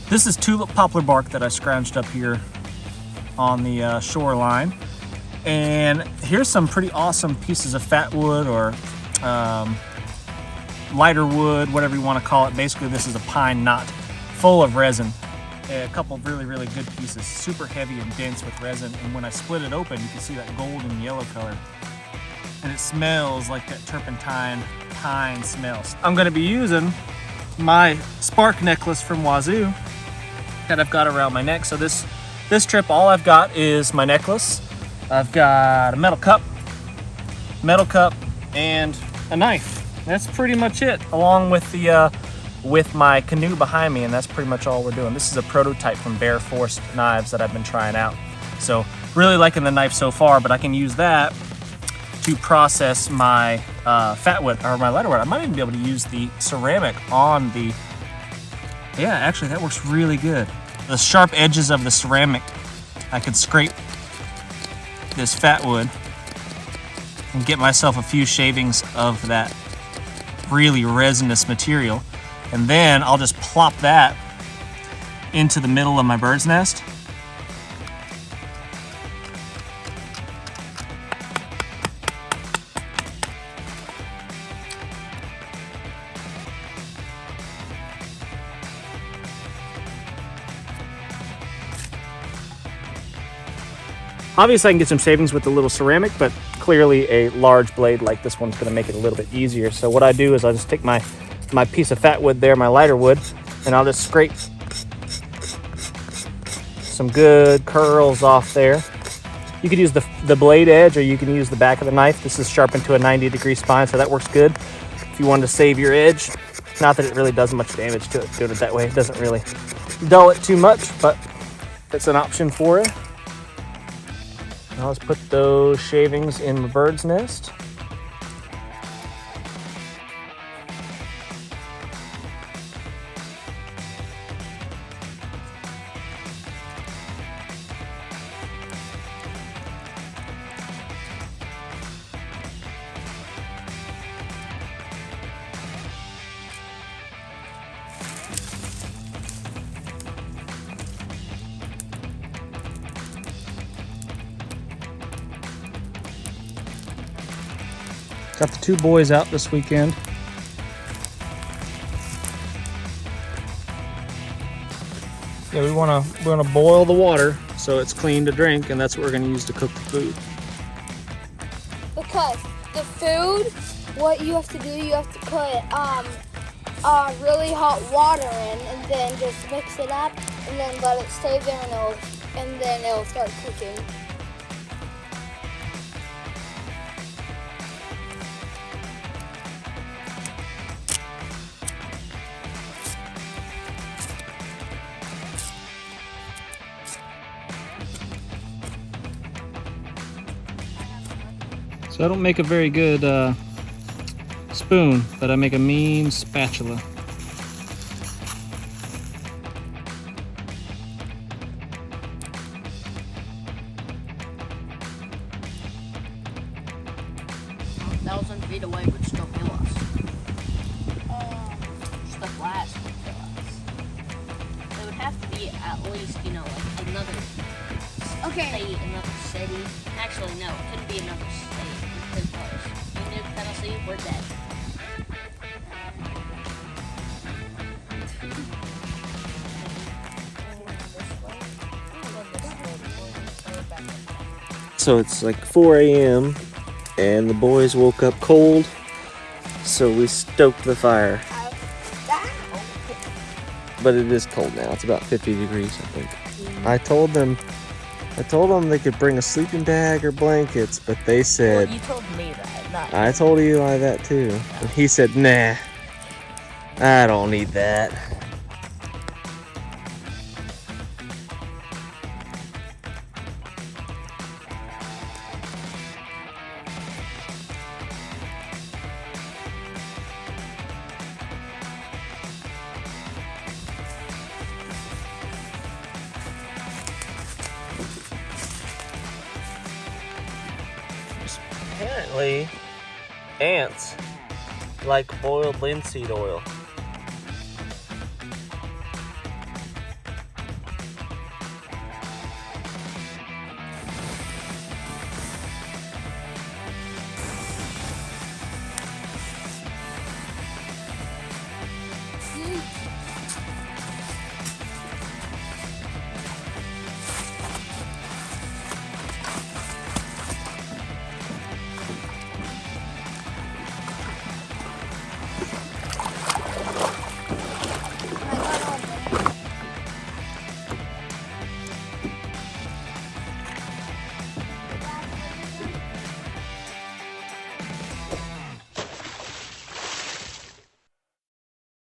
This is tulip poplar bark that I scrounged up here on the shoreline. And here's some pretty awesome pieces of fat wood or lighter wood, whatever you want to call it. Basically, this is a pine knot full of resin. A couple of really, really good pieces, super heavy and dense with resin. And when I split it open, you can see that golden yellow color. And it smells like that turpentine pine smells. I'm gonna be using my Spark necklace from Wazoo that I've got around my neck. So this trip, all I've got is my necklace. I've got a metal cup, and a knife. That's pretty much it, along with the with my canoe behind me, and that's pretty much all we're doing. This is a prototype from Bear Force knives that I've been trying out. So really liking the knife so far, but I can use that to process my fat wood or my lighter wood. I might even be able to use the ceramic on the, yeah, actually that works really good. The sharp edges of the ceramic, I could scrape this fat wood and get myself a few shavings of that really resinous material. And then I'll just plop that into the middle of my bird's nest. Obviously I can get some shavings with the little ceramic, but clearly a large blade like this one's gonna make it a little bit easier. So what I do is I'll just take my piece of fat wood there, my lighter wood, and I'll just scrape some good curls off there. You could use the blade edge, or you can use the back of the knife. This is sharpened to a 90-degree spine, so that works good if you wanted to save your edge. Not that it really does much damage to it doing it that way. It doesn't really dull it too much, but it's an option for it. I'll just put those shavings in my bird's nest. Got the two boys out this weekend. Yeah, we wanna boil the water so it's clean to drink, and that's what we're gonna use to cook the food. Because the food, what you have to do, you have to put really hot water in, and then just mix it up, and then let it stay there, and then it'll start cooking. So I don't make a very good spoon, but I make a mean spatula. Thousand feet away would still kill us. Just the blast would kill us. It would have to be at least, you know, like another state, another city. Actually, no, it couldn't be another state. Because we knew Tennessee, we're dead. So it's like 4 a.m. and the boys woke up cold, so we stoked the fire. But it is cold now. It's about 50 degrees, I think. I told them they could bring a sleeping bag or blankets, but they said... Well, you told me that, not I told Eli that too. And he said, nah, I don't need that. Apparently, ants like boiled linseed oil.